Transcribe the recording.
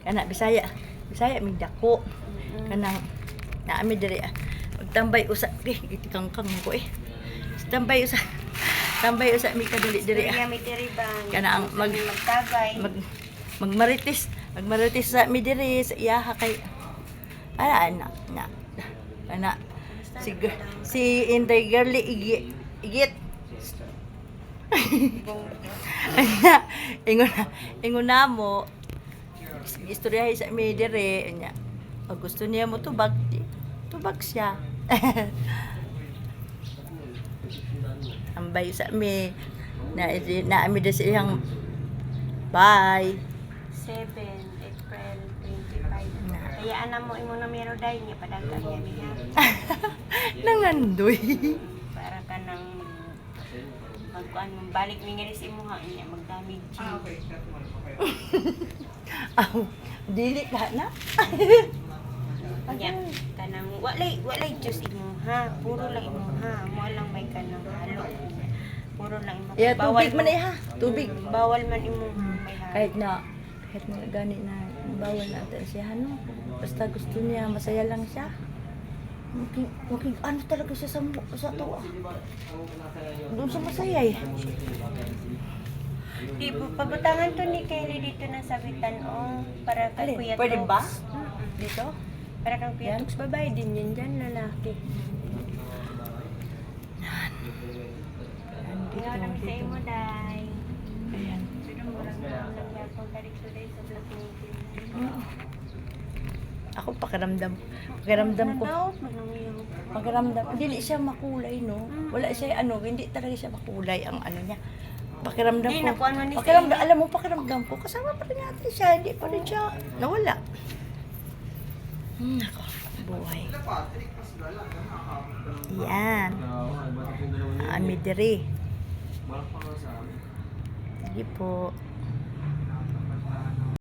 Kana Bisaya. Bisaya mig dako. Kanang naami diri magtambay usa gitikangkang ko Tambay usa. Tambay usa mi kadali diri. Mi diri bang. Kana ang magtagay. Magmarites sa mi diri sa iyaha kay ana si Inday Girly igit. Ingon na mo istoryahay sa mi diri nya. Pag gusto niya mo tubag siya. Ambay sa mi na ami sa iyang bye 7 April 25. Kaya ana mo imo na mero day niya padagan niya niya. Nangandoy. Para ka nang magkuan mo balik ni nga sa imuha niya magdamage. Aw, dili ka na. Nya kanang walay juice imuha, puro lang imuha, mo lang may kanang halo. Puro lang imuha. Yeah, tubig man ha. Tubig. Bawal man imuha may halo. Kahit na gani na bawal na ata siya no. Basta gusto niya masaya lang siya. Okay, ano talaga siya sa to. Doon siya masaya Di po pabutangan to ni Kelly dito na sabitan para kay Kuya Pwede ba? Tox. Dito? Para kang Kuya Tox babae din yan dyan lalaki. Ngayon namin sa imo day. Ayan. Ako pakiramdam ko. Dili siya makulay no. Wala siya hindi talaga siya makulay ang ano niya. Pakiramdam ko. Alam mo pakiramdam ko kasama pa rin natin siya, hindi pa rin siya nawala. Nako, buhay. Yan. Ami diri. Sige po.